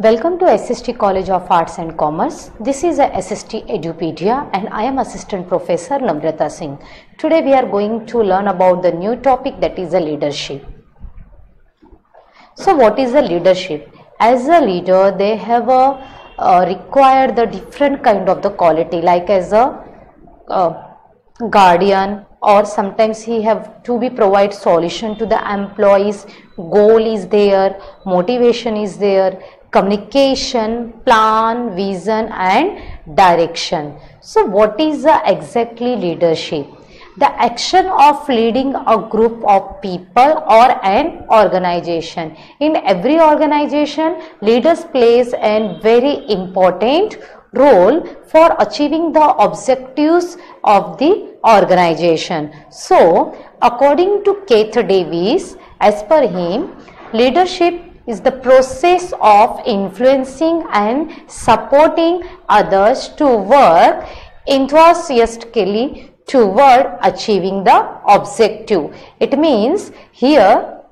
Welcome to SST College of Arts and Commerce. This is a SST Edupedia and I am Assistant Professor Namrata Singh. Today we are going to learn about the new topic, that is a leadership. So what is a leadership? As a leader, they have required the different kind of the quality, like as a guardian, or sometimes he have to be provide solution to the employees. Goal is there, motivation is there, communication, plan, vision and direction. So what is exactly leadership? The action of leading a group of people or an organization. In every organization, leaders plays a very important role for achieving the objectives of the organization. So according to Keith Davis, as per him, leadership is the process of influencing and supporting others to work enthusiastically toward achieving the objective. It means here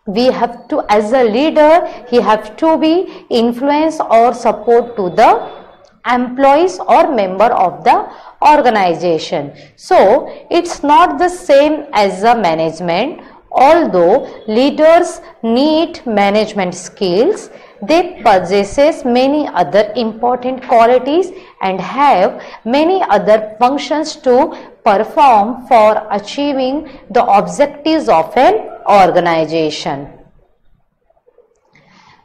we have to, as a leader, he have to be influence or support to the employees or member of the organization. So it's not the same as a management. Although leaders need management skills, they possess many other important qualities and have many other functions to perform for achieving the objectives of an organization.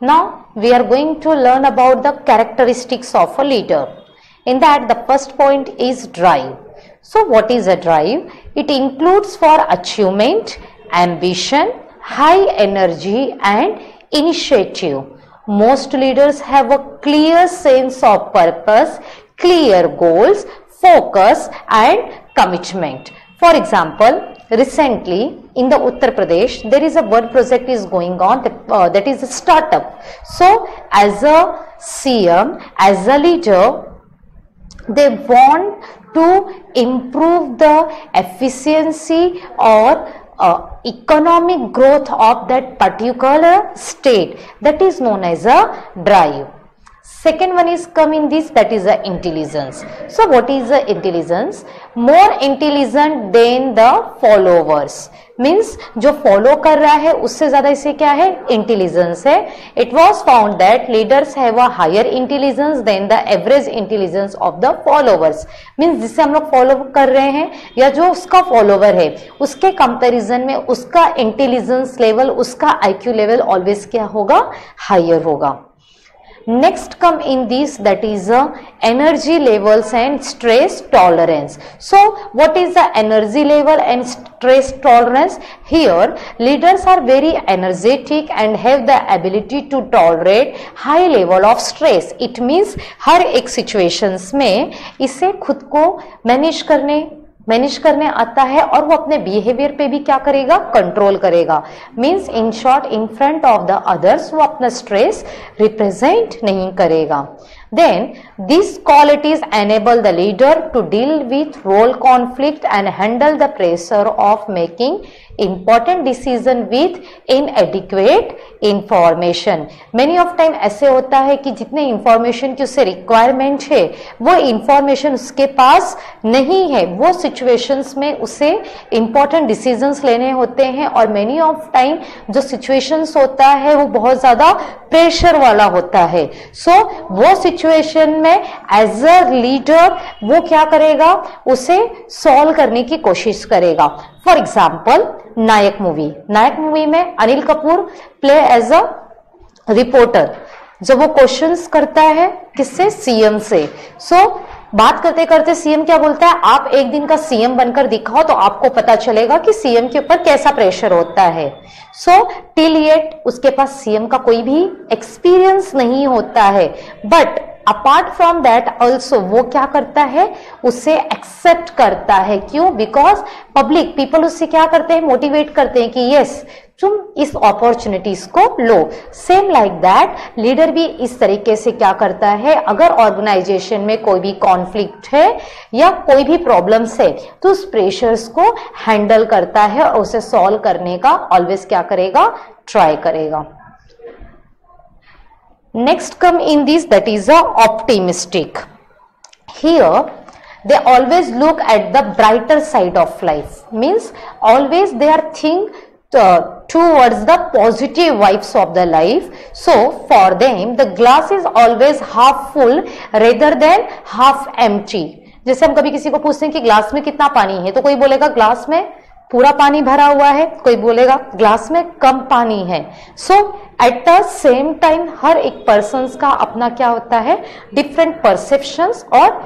Now we are going to learn about the characteristics of a leader. In that, the first point is drive. So what is a drive? It includes for achievement, ambition, high energy and initiative. Most leaders have a clear sense of purpose, clear goals, focus and commitment. For example, recently in the Uttar Pradesh, there is a one project is going on, that is a startup. So as a CM, as a leader, they want to improve the efficiency or economic growth of that particular state. That is known as a drive. Second one is come in this, that is a intelligence. So what is the intelligence? More intelligent than the followers. Means जो follow कर रहा है उससे ज्यादा इसे क्या है, intelligence है. It was found that leaders have a higher intelligence than the average intelligence of the followers. Means जिससे हम लोग फॉलो कर रहे हैं या जो उसका फॉलोवर है उसके कंपैरिजन में उसका इंटेलिजेंस लेवल, उसका IQ लेवल ऑलवेज क्या होगा, हायर होगा. Next come in this, that is energy levels and stress tolerance. So what is the energy level and stress tolerance? Here leaders are very energetic and have the ability to tolerate high level of stress. It means हर एक situations में इसे खुद को manage करने आता है और वो अपने बिहेवियर पे भी क्या करेगा, कंट्रोल करेगा. Means in short, in front of the others वो अपना स्ट्रेस रिप्रेजेंट नहीं करेगा. Then these qualities enable the leader to deal with role conflict and handle the pressure of making important decision with inadequate information. Many of time ऐसे होता है कि जितने information की उससे रिक्वायरमेंट है वो इंफॉर्मेशन उसके पास नहीं है. वो सिचुएशंस में उसे इंपॉर्टेंट डिसीजंस लेने होते हैं और मेनी ऑफ टाइम जो सिचुएशंस होता है वो बहुत ज्यादा प्रेशर वाला होता है. सो वो सिचुएशन में एज अ लीडर वो क्या करेगा, उसे सॉल्व करने की कोशिश करेगा. फॉर एग्जाम्पल नायक मूवी में Anil Kapoor play as a reporter. जब वो क्वेश्चंस करता है किससे, सीएम से. सो बात करते करते सीएम क्या बोलता है, आप एक दिन का सीएम बनकर दिखाओ तो आपको पता चलेगा कि सीएम के ऊपर कैसा प्रेशर होता है. सो टिल येट उसके पास सीएम का कोई भी एक्सपीरियंस नहीं होता है, but apart from that also वो क्या करता है, उसे एक्सेप्ट करता है. क्यों? बिकॉज पब्लिक पीपल उससे क्या करते हैं, मोटिवेट करते हैं कि यस तुम इस अपॉर्चुनिटीज को लो. सेम लाइक दैट लीडर भी इस तरीके से क्या करता है, अगर ऑर्गेनाइजेशन में कोई भी कॉन्फ्लिक्ट है या कोई भी प्रॉब्लम्स है तो उस प्रेशर्स को हैंडल करता है और उसे सॉल्व करने का ऑलवेज क्या करेगा, ट्राई करेगा. Next come in this, that is a optimistic. Here they always look at the brighter side of life, means always they are think towards the positive vibes of the life. So for them the glass is always half full rather than half empty. जैसे हम कभी किसी को पूछते हैं कि glass में कितना पानी है, तो कोई बोलेगा ग्लास में पूरा पानी भरा हुआ है, कोई बोलेगा ग्लास में कम पानी है. सो एट द सेम टाइम हर एक पर्सन का अपना क्या होता है, डिफरेंट परसेप्शंस और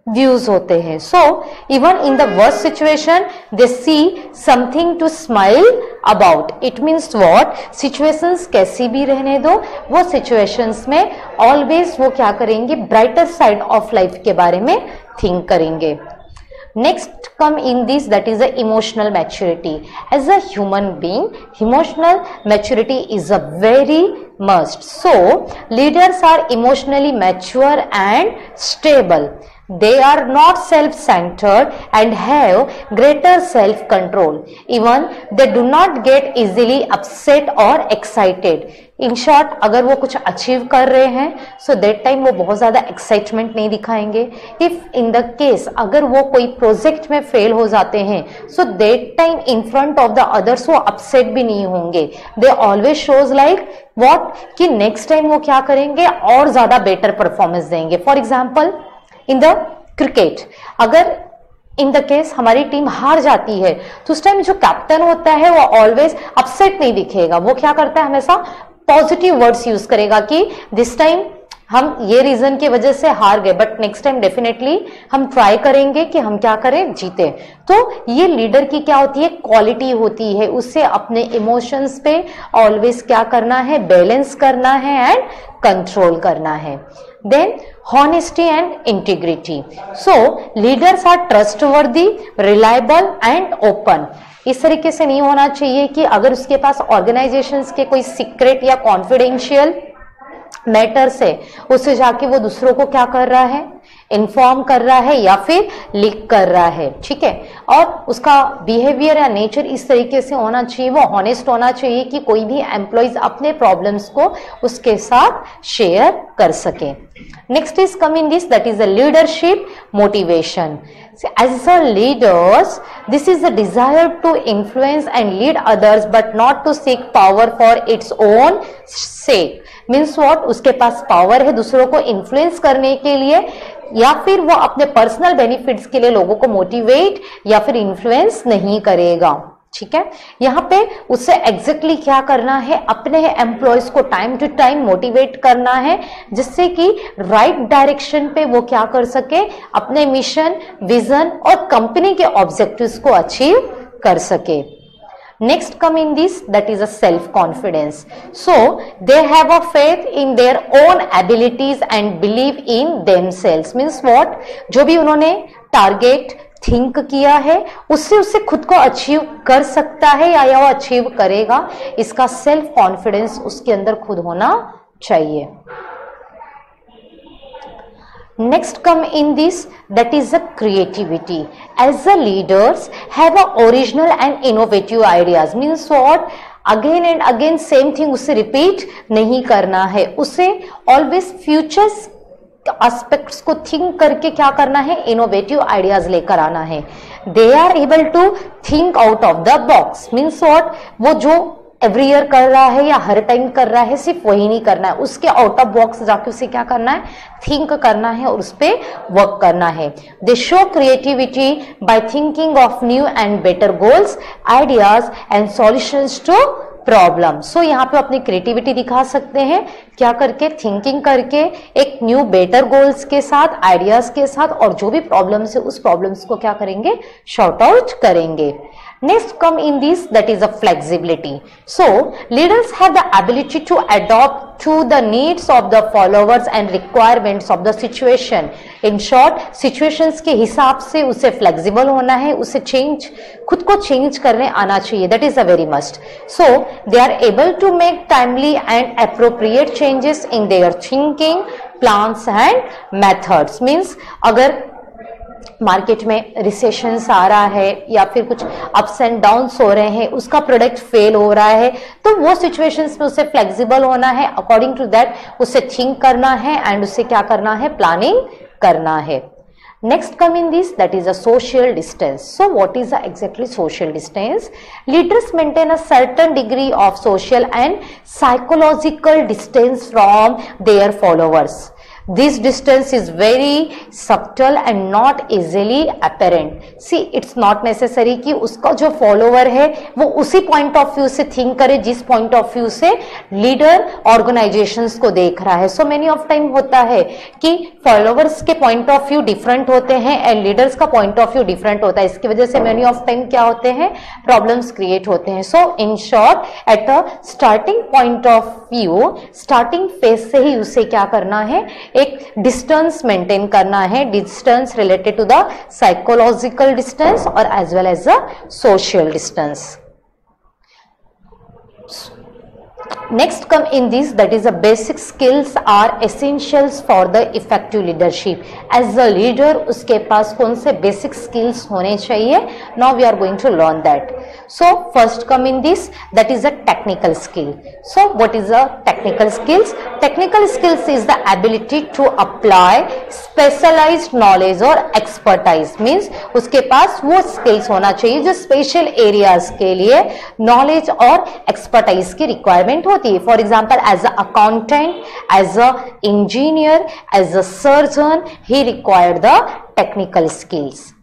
व्यूज होते हैं. So even in the worst situation they see something to smile about. It means what, situations कैसी भी रहने दो, वो सिचुएशंस में ऑलवेज वो क्या करेंगे, ब्राइटर साइड ऑफ लाइफ के बारे में थिंक करेंगे. Next come in this, that is the emotional maturity. As a human being, emotional maturity is a very must. So leaders are emotionally mature and stable. They are not self-centered and have greater self-control. Even they do not get easily upset or excited. In short, अगर वो कुछ achieve कर रहे हैं, so that time वो बहुत ज़्यादा excitement नहीं दिखाएंगे. If in the case अगर वो कोई प्रोजेक्ट में फेल हो जाते हैं, so that time in front of the others वो अपसेट भी नहीं होंगे. They always shows like what, कि नेक्स्ट टाइम वो क्या करेंगे, और ज़्यादा बेटर परफॉर्मेंस देंगे. For example in the cricket, अगर इन द केस हमारी टीम हार जाती है, तो उस टाइम जो कैप्टन होता है वो ऑलवेज अपसेट नहीं दिखेगा. वो क्या करता है, हमेशा पॉजिटिव वर्ड्स यूज करेगा कि दिस टाइम हम ये रीजन की वजह से हार गए, बट नेक्स्ट टाइम डेफिनेटली हम ट्राई करेंगे कि हम क्या करें, जीते. तो ये लीडर की क्या होती है, क्वालिटी होती है. उसे अपने इमोशंस पे ऑलवेज क्या करना है, बैलेंस करना है एंड कंट्रोल करना है. Then honesty and integrity. So leaders are trustworthy, reliable and open. इस तरीके से नहीं होना चाहिए कि अगर उसके पास ऑर्गेनाइजेशंस के कोई सीक्रेट या कॉन्फिडेंशियल मैटर्स है, उससे जाके वो दूसरों को क्या कर रहा है, इन्फॉर्म कर रहा है या फिर लीक कर रहा है. ठीक है, और उसका बिहेवियर या नेचर इस तरीके से होना चाहिए, वो ऑनेस्ट होना चाहिए कि कोई भी एम्प्लॉइज अपने प्रॉब्लम्स को उसके साथ शेयर कर सके. Next is come in this, that is the leadership motivation. As a leaders, this is a desire to influence and lead others, but not to seek power for its own sake. Means what, उसके पास power है दूसरों को influence करने के लिए, या फिर वो अपने पर्सनल बेनिफिट्स के लिए लोगों को मोटिवेट या फिर इन्फ्लुएंस नहीं करेगा. ठीक है, यहाँ पे उससे एग्जैक्टली क्या करना है, अपने एम्प्लॉयज को टाइम टू टाइम मोटिवेट करना है, जिससे कि राइट डायरेक्शन पे वो क्या कर सके, अपने मिशन, विजन और कंपनी के ऑब्जेक्टिव्स को अचीव कर सके. Next come in this, that is a self-confidence. So they have a faith in their own abilities and believe in themselves. Means what, जो भी उन्होंने टारगेट थिंक किया है उससे खुद को अचीव कर सकता है या वो अचीव करेगा, इसका सेल्फ कॉन्फिडेंस उसके अंदर खुद होना चाहिए. Next come in this, that is the creativity. As the leaders have a original and innovative ideas. Means what, again and again same thing उसे रिपीट नहीं करना है, उसे ऑलवेज फ्यूचर्स एस्पेक्ट्स को थिंक करके क्या करना है, इनोवेटिव आइडियाज लेकर आना है. They are able to think out of the box. Means what, वो जो एवरी ईयर कर रहा है या हर टाइम कर रहा है, सिर्फ वही नहीं करना है, उसके आउट ऑफ बॉक्स जाके उसे क्या करना है, थिंक करना है और उस पर वर्क करना है. They show creativity by thinking of new and better goals, ideas and solutions to problem. So यहाँ पे अपनी क्रिएटिविटी दिखा सकते हैं, क्या करके, थिंकिंग करके, एक न्यू बेटर गोल्स के साथ, आइडियाज के साथ, और जो भी प्रॉब्लम्स है उस प्रॉब्लम्स को क्या करेंगे, शॉर्ट आउट करेंगे. Next come in this, that is a flexibility. So leaders have the ability to adapt to the needs of the followers and requirements of the situation. In short, situations के हिसाब से उसे flexible होना है, उसे change, खुद को change करने आना चाहिए. That is a very must. So they are able to make timely and appropriate changes in their thinking, plans and methods. Means अगर मार्केट में रिसेशंस आ रहा है या फिर कुछ अप्स एंड डाउन्स हो रहे हैं, उसका प्रोडक्ट फेल हो रहा है, तो वो सिचुएशंस में उसे फ्लेक्सिबल होना है, अकॉर्डिंग टू दैट उसे थिंक करना है एंड उसे क्या करना है, प्लानिंग करना है. Next come in this, that is a social distance. So what is exactly social distance? Leaders maintain a certain degree of social and psychological distance from their followers. This distance is very subtle and not easily apparent. See, it's not necessary कि उसका जो follower है वो उसी point of view से think करे जिस point of view से leader organizations को देख रहा है. So many of time होता है कि followers के point of view different होते हैं and leaders का point of view different होता है. इसकी वजह से many of time क्या होते हैं, problems create होते हैं. So in short, at a starting point of view, starting phase से ही उसे क्या करना है, एक डिस्टेंस मेंटेन करना है, distance related to the psychological distance और as well as a social distance. Next come in this, that is the basic skills are essentials for the effective leadership. As a leader उसके पास कौन से basic skills होने चाहिए? Now we are going to learn that. So first come in this, that is a technical skill. So what is a technical skills? Technical skills is the ability to apply specialized knowledge or expertise. Means उसके पास वो skills होना चाहिए जो special areas के लिए knowledge और expertise की requirement होती है. For example, as an accountant, as a engineer, as a surgeon, he required the technical skills.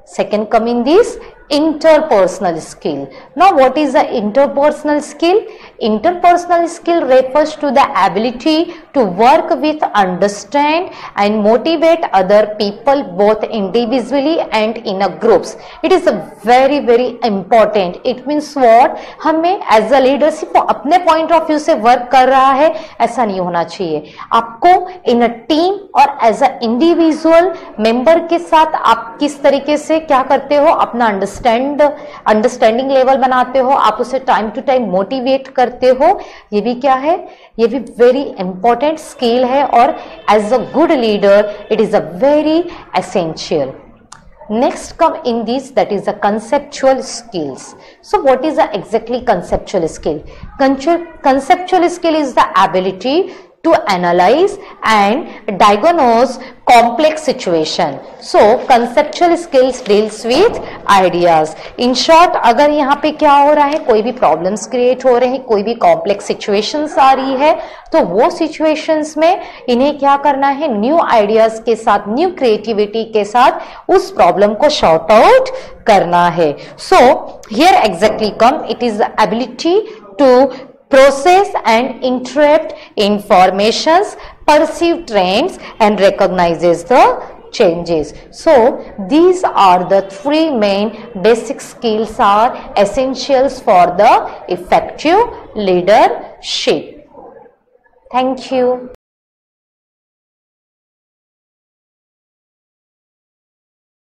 Second come in this, interpersonal skill. Now what is the interpersonal skill? Interpersonal skill refers to the ability to work with, understand and motivate other people both individually and in a groups. It is a very very important. It means what, हमें as a leader सिर्फ अपने point of view से work कर रहा है ऐसा नहीं होना चाहिए. आपको in a team और as a individual member के साथ आप किस तरीके से क्या करते हो, अपना अंडरस्टैंडिंग लेवल बनाते हो, आप उसे टाइम टू टाइम मोटिवेट करते हो. ये भी क्या है, ये भी वेरी इंपॉर्टेंट स्किल है और as a good leader it is a very essential. Next come in this, that is the conceptual skills. So what is the exactly conceptual skill? Conceptual skill is the ability to analyze and diagnose complex situation. So conceptual skills deals with ideas. In short, अगर यहाँ पे क्या हो रहा है, कोई भी problems create हो रहे हैं, कोई भी complex situations आ रही है, तो वो situations में इन्हें क्या करना है, new ideas के साथ, new creativity के साथ उस problem को sort out करना है. So here exactly come, it is the ability to process and interpret informations, perceive trends and recognizes the changes. So these are the three main basic skills are essentials for the effective leadership. Thank you.